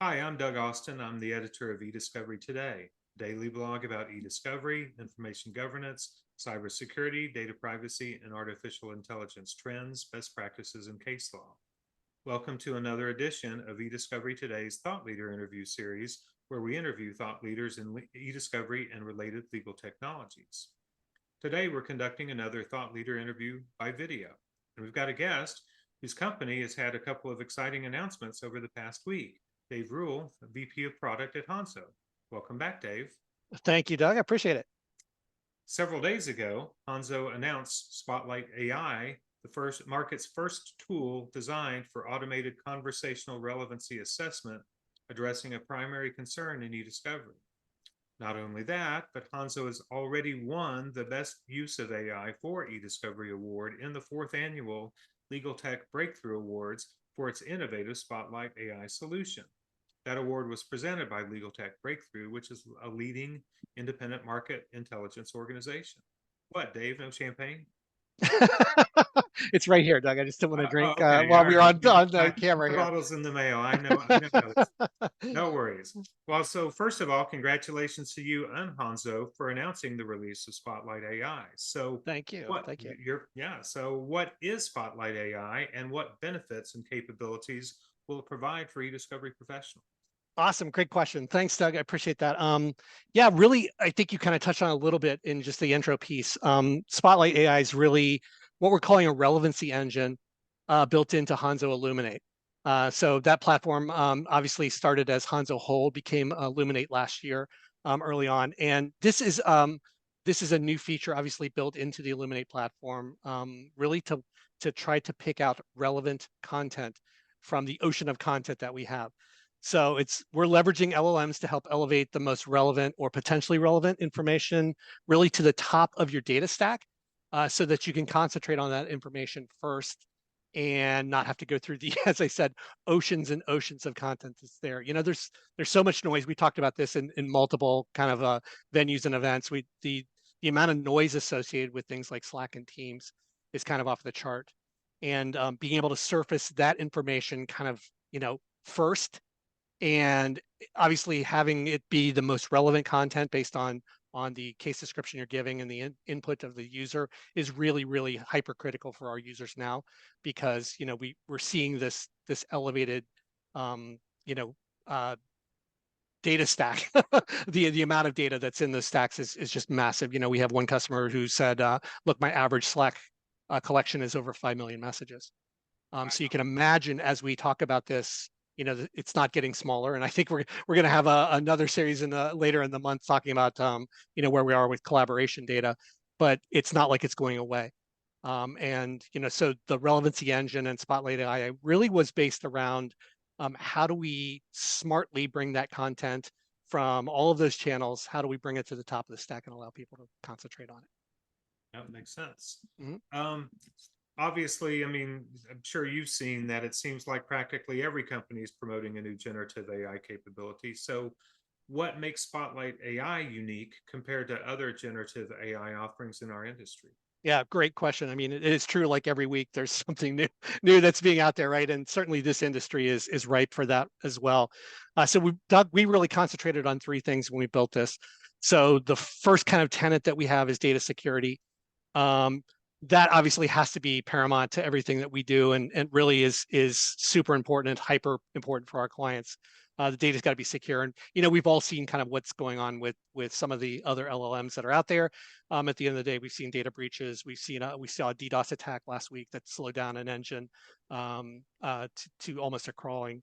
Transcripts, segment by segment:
Hi, I'm Doug Austin. I'm the editor of eDiscovery Today, a daily blog about eDiscovery, information governance, cybersecurity, data privacy, and artificial intelligence trends, best practices, and case law. Welcome to another edition of eDiscovery Today's Thought Leader interview series, where we interview thought leaders in eDiscovery and related legal technologies. Today, we're conducting another thought leader interview by video, and we've got a guest whose company has had a couple of exciting announcements over the past week. Dave Ruel, VP of Product at Hanzo. Welcome back, Dave. Thank you, Doug. I appreciate it. Several days ago, Hanzo announced Spotlight AI, the market's first tool designed for automated conversational relevancy assessment, addressing a primary concern in eDiscovery. Not only that, but Hanzo has already won the Best Use of AI for eDiscovery Award in the 4th annual LegalTech Breakthrough Awards for its innovative Spotlight AI solution. That award was presented by LegalTech Breakthrough, which is a leading independent market intelligence organization. What, Dave? No champagne? It's right here, Doug. I just didn't want to drink Okay, while all we were right. on the camera My here. bottle's in the mail. I know this. No worries. Well, so first of all, congratulations to you and Hanzo for announcing the release of Spotlight AI. So Thank you. what Thank you. so what is Spotlight AI and what benefits and capabilities will it provide for eDiscovery professionals? Awesome. Great question. Thanks, Doug. I appreciate that. Yeah, really, I think you kind of touched on a little bit in just the intro piece. Spotlight AI is really what we're calling a relevancy engine built into Hanzo Illuminate. So that platform obviously started as Hanzo Hold, became Illuminate last year early on. And this is a new feature obviously built into the Illuminate platform, really to try to pick out relevant content from the ocean of content that we have. So we're leveraging LLMs to help elevate the most relevant or potentially relevant information really to the top of your data stack, so that you can concentrate on that information first and not have to go through the, as I said, oceans and oceans of content that's there. There's so much noise. We talked about this in multiple kind of venues and events. The amount of noise associated with things like Slack and Teams is kind of off the chart, and being able to surface that information kind of first, and obviously having it be the most relevant content based on the case description you're giving and the input of the user is really, really hypercritical for our users now, because we're seeing this elevated data stack. The amount of data that's in the stacks is just massive. We have one customer who said, look, my average Slack collection is over 5 million messages. So you can imagine, as we talk about this, it's not getting smaller. And I think we're going to have another series later in the month talking about where we are with collaboration data, but it's not like it's going away. And so the relevancy engine and Spotlight AI really was based around how do we smartly bring that content from all of those channels? How do we bring it to the top of the stack and allow people to concentrate on it? That makes sense. Mm-hmm. Obviously, I mean, I'm sure you've seen that it seems like practically every company is promoting a new generative AI capability. So what makes Spotlight AI unique compared to other generative AI offerings in our industry? Yeah, great question. I mean, it is true. Like every week, there's something new that's being out there, right? And certainly, this industry is ripe for that as well. So we really concentrated on three things when we built this. So the first kind of tenet that we have is data security. That obviously has to be paramount to everything that we do, and really is super important and hyper important for our clients. The data's got to be secure, and we've all seen kind of what's going on with some of the other LLMs that are out there. At the end of the day, we've seen data breaches. We saw a DDoS attack last week that slowed down an engine to almost a crawling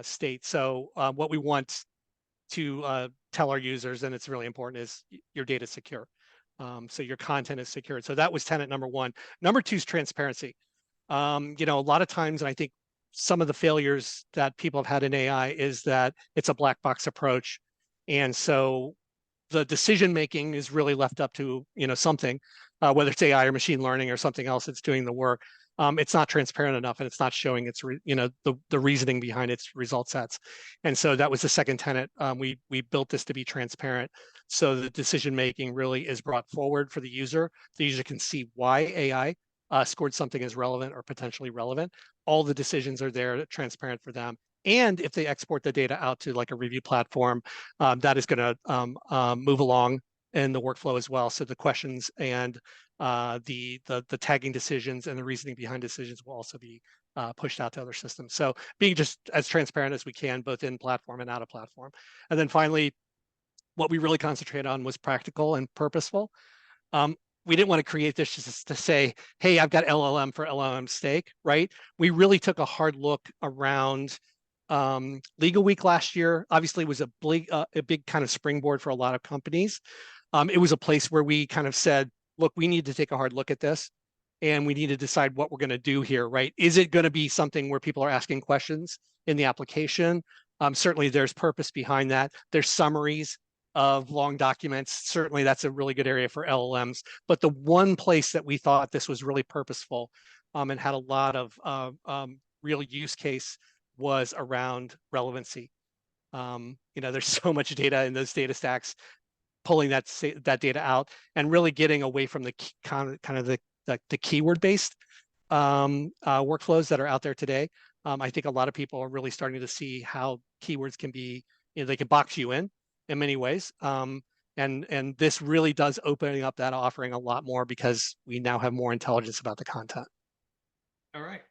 state. So what we want to tell our users, and it's really important, is your data secure. So your content is secured. So that was tenet number one. Number two is transparency. A lot of times, and I think some of the failures that people have had in AI is that it's a black box approach. And so the decision making is really left up to something, whether it's AI or machine learning or something else that's doing the work. It's not transparent enough, and it's not showing its the reasoning behind its result sets. And so that was the second tenet. We built this to be transparent, so the decision making really is brought forward for the user. The user can see why AI scored something as relevant or potentially relevant. All the decisions are there, transparent for them, And if they export the data out to like a review platform, that is going to move along in the workflow as well. So the questions and the tagging decisions and the reasoning behind decisions will also be pushed out to other systems. So being just as transparent as we can, both in platform and out of platform. And then finally, what we really concentrated on was practical and purposeful. Um, we didn't want to create this just to say, hey, I've got LLM for LLM's sake, right? We really took a hard look around Legal Week last year. Obviously, was a big kind of springboard for a lot of companies. It was a place where we kind of said, look, we need to take a hard look at this and we need to decide what we're going to do here, right? Is it going to be something where people are asking questions in the application? Certainly, there's purpose behind that. There's summaries of long documents. Certainly, that's a really good area for LLMs. But the one place that we thought this was really purposeful and had a lot of real use case was around relevancy. There's so much data in those data stacks, pulling that data out and really getting away from the kind of the keyword based workflows that are out there today. I think a lot of people are really starting to see how keywords can be, they can box you in many ways. And this really does open up that offering a lot more because we now have more intelligence about the content. All right.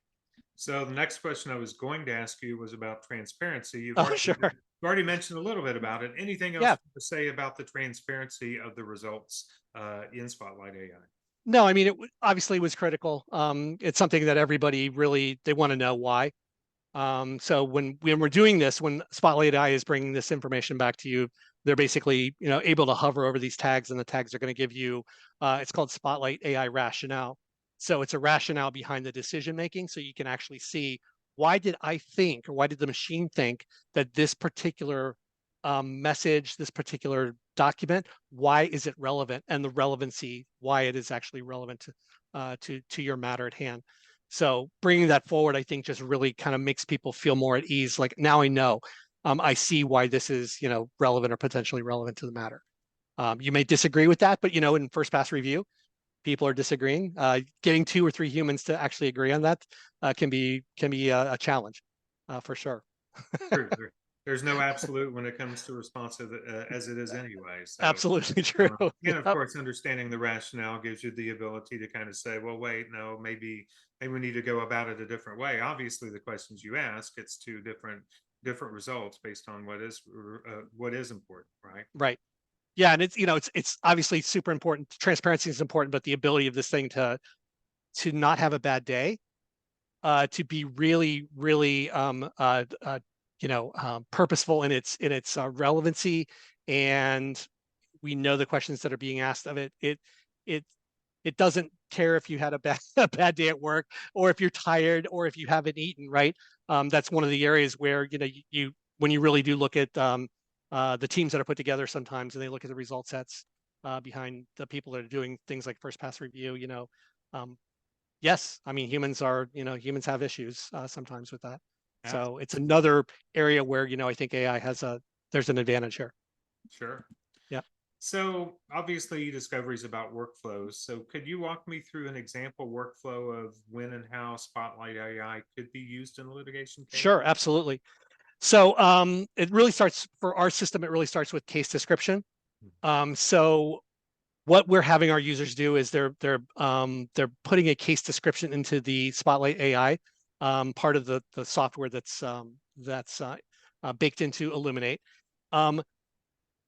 So the next question I was going to ask you was about transparency. Oh, sure. You've already mentioned a little bit about it. Anything else Yeah. to say about the transparency of the results in Spotlight AI? No, I mean, it obviously was critical. It's something that everybody really, they want to know why. So when we're doing this, when Spotlight AI is bringing this information back to you, they're basically able to hover over these tags, and the tags are going to give you it's called Spotlight AI rationale. So it's a rationale behind the decision making, so you can actually see, why did I think, or why did the machine think that this particular message, this particular document, why is it relevant, and the relevancy, why it is actually relevant to your matter at hand. So bringing that forward, I think, just really kind of makes people feel more at ease. Like, now I know, I see why this is, relevant or potentially relevant to the matter. You may disagree with that, but in first pass review, people are disagreeing. Getting 2 or 3 humans to actually agree on that can be a challenge, for sure. True. There's no absolute when it comes to responsive as it is anyway. So, Absolutely true. and of Yep. course, understanding the rationale gives you the ability to kind of say, well, wait, no, maybe we need to go about it a different way. Obviously, the questions you ask, it's 2 different results based on what is important, right? Right. Yeah, and it's obviously super important. Transparency is important, but the ability of this thing to not have a bad day, to be really, really purposeful in its relevancy, and we know the questions that are being asked of it. It doesn't care if you had a bad a bad day at work, or if you're tired, or if you haven't eaten. Right. That's one of the areas where you when you really do look at the teams that are put together sometimes, and they look at the result sets behind the people that are doing things like first pass review. Um, yes, I mean, humans have issues sometimes with that. Absolutely. So it's another area where I think AI there's an advantage here. Sure. Yeah. So obviously, eDiscovery is about workflows. So could you walk me through an example workflow of when and how Spotlight AI could be used in a litigation case? Sure, absolutely. So it really starts, for our system, it really starts with case description. So what we're having our users do is they're putting a case description into the Spotlight AI, part of the software that's baked into Illuminate.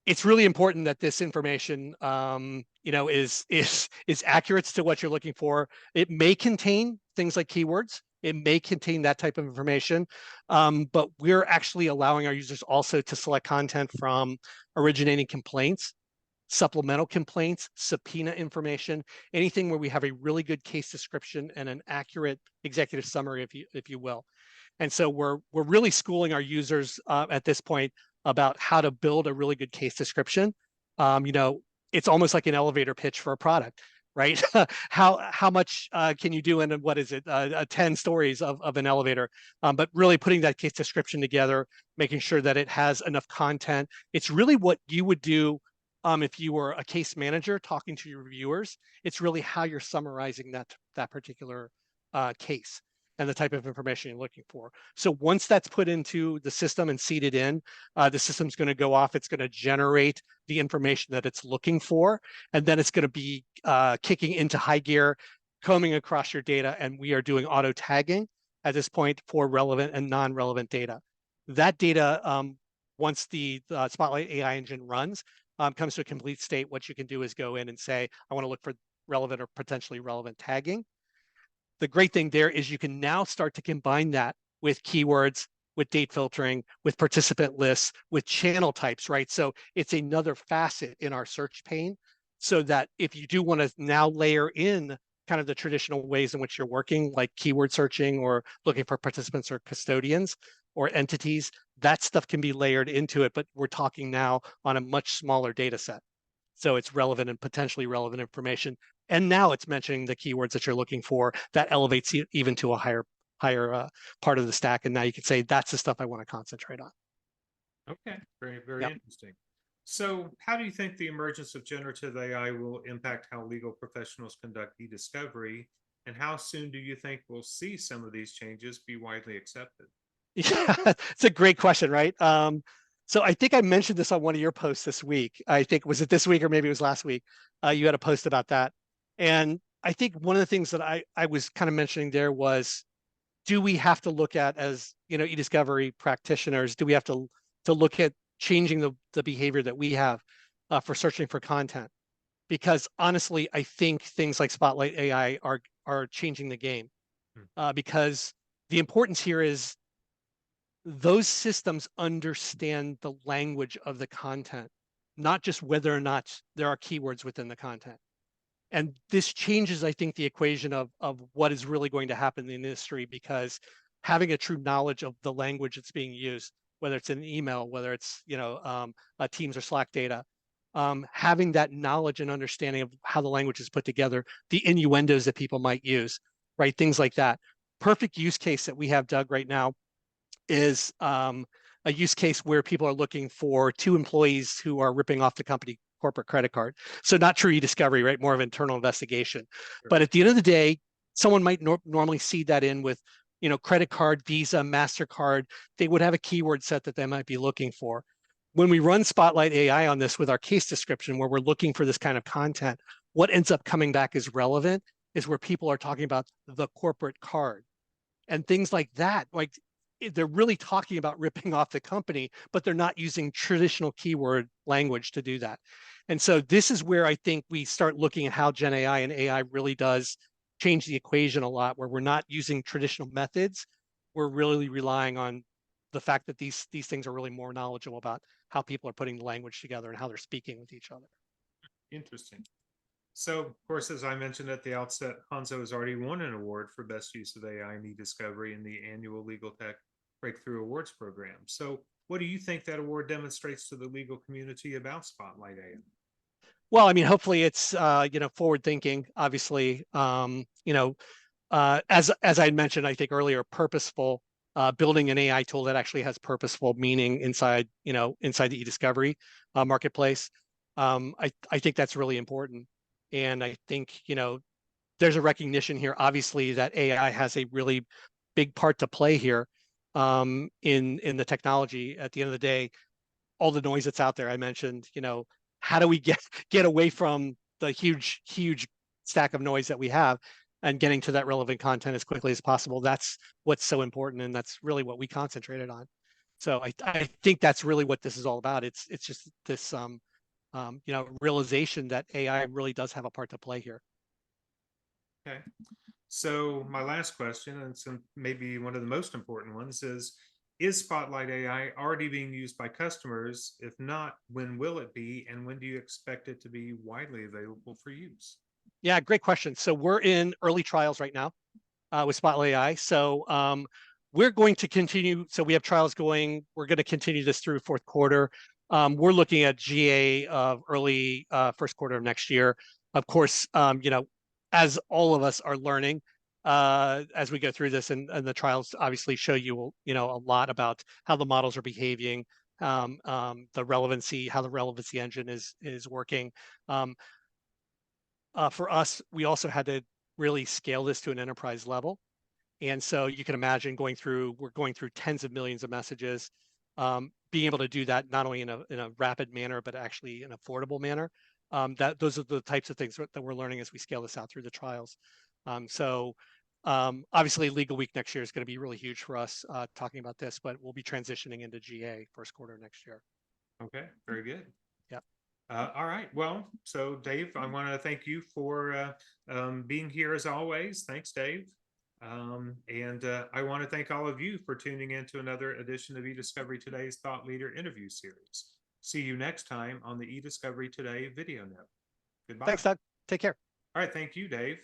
It's really important that this information is accurate to what you're looking for. It may contain things like keywords. It may contain that type of information, but we're actually allowing our users also to select content from originating complaints, supplemental complaints, subpoena information, anything where we have a really good case description and an accurate executive summary, if you will. And so we're really schooling our users at this point about how to build a really good case description. It's almost like an elevator pitch for a product, right? how much can you do in, what is it, 10 stories of an elevator? But really putting that case description together, making sure that it has enough content. It's really what you would do if you were a case manager talking to your reviewers. It's really how you're summarizing that particular case. and the type of information you're looking for. So once that's put into the system and seeded in, the system's going to go off. It's going to generate the information that it's looking for, and then it's going to be kicking into high gear, combing across your data, and we are doing auto tagging at this point for relevant and non-relevant data. That data, once the Spotlight AI engine runs, comes to a complete state, what you can do is go in and say, I want to look for relevant or potentially relevant tagging. The great thing there is you can now start to combine that with keywords, with date filtering, with participant lists, with channel types, right? So it's another facet in our search pane, so that if you do want to now layer in kind of the traditional ways in which you're working, like keyword searching or looking for participants or custodians or entities, that stuff can be layered into it, but we're talking now on a much smaller data set. So it's relevant and potentially relevant information. And now it's mentioning the keywords that you're looking for. That elevates you even to a higher part of the stack. And now you can say, that's the stuff I want to concentrate on. Okay, very Yep. interesting. So how do you think the emergence of generative AI will impact how legal professionals conduct eDiscovery? And how soon do you think we'll see some of these changes be widely accepted? Yeah, it's a great question, right? So I think I mentioned this on one of your posts this week. I think, was it this week or maybe it was last week? You had a post about that. And I think one of the things that I was kind of mentioning there was, do we have to look at, as eDiscovery practitioners, do we have to look at changing the behavior that we have for searching for content? Because honestly, I think things like Spotlight AI are changing the game, Hmm. because the importance here is those systems understand the language of the content, not just whether or not there are keywords within the content. And this changes, I think, the equation of what is really going to happen in the industry, because having a true knowledge of the language that's being used, whether it's an email, whether it's a Teams or Slack data, having that knowledge and understanding of how the language is put together, the innuendos that people might use, right? Things like that. Perfect use case that we have, Doug, right now is a use case where people are looking for two employees who are ripping off the company corporate credit card. So not true eDiscovery, right? More of internal investigation. Sure. But at the end of the day, someone might normally see that in with, credit card, Visa, MasterCard. They would have a keyword set that they might be looking for. When we run Spotlight AI on this with our case description, where we're looking for this kind of content, what ends up coming back as relevant is where people are talking about the corporate card and things like that. Like, they're really talking about ripping off the company, but they're not using traditional keyword language to do that. And so this is where I think we start looking at how Gen AI and AI really does change the equation a lot, where we're not using traditional methods. We're really relying on the fact that these things are really more knowledgeable about how people are putting the language together and how they're speaking with each other. Interesting. So, of course, as I mentioned at the outset, Hanzo has already won an award for best use of AI and eDiscovery in the annual LegalTech Breakthrough Awards program. So, what do you think that award demonstrates to the legal community about Spotlight AI? Well, I mean, hopefully it's forward thinking. Obviously, as I had mentioned, I think earlier, purposeful, building an AI tool that actually has purposeful meaning inside the eDiscovery marketplace. I think that's really important, and I think there's a recognition here, obviously, that AI has a really big part to play here in the technology. At the end of the day, all the noise that's out there. I mentioned, how do we get away from the huge stack of noise that we have and getting to that relevant content as quickly as possible? That's what's so important, and that's really what we concentrated on. So I think that's really what this is all about. It's just this realization that AI really does have a part to play here. Okay. So, my last question, and some maybe one of the most important ones, is Spotlight AI already being used by customers? If not, when will it be? And when do you expect it to be widely available for use? Yeah, great question. So we're in early trials right now with Spotlight AI. So we're going to continue. So we have trials going. We're going to continue this through fourth quarter. We're looking at GA of early first quarter of next year. Of course, as all of us are learning as we go through this, and the trials obviously show you, a lot about how the models are behaving, the relevancy, how the relevancy engine is working. For us, we also had to really scale this to an enterprise level. And so you can imagine we're going through tens of millions of messages, being able to do that not only in a rapid manner, but actually an affordable manner. Those are the types of things that we're learning as we scale this out through the trials. Obviously, Legal Week next year is going to be really huge for us talking about this, but we'll be transitioning into GA first quarter next year. Okay, very good. Yep. All right. Well, so Dave, I want to thank you for being here as always. Thanks, Dave. And I want to thank all of you for tuning in to another edition of eDiscovery Today's Thought Leader interview series. See you next time on the eDiscovery Today video note. Goodbye. Thanks, Doug. Take care. All right. Thank you, Dave.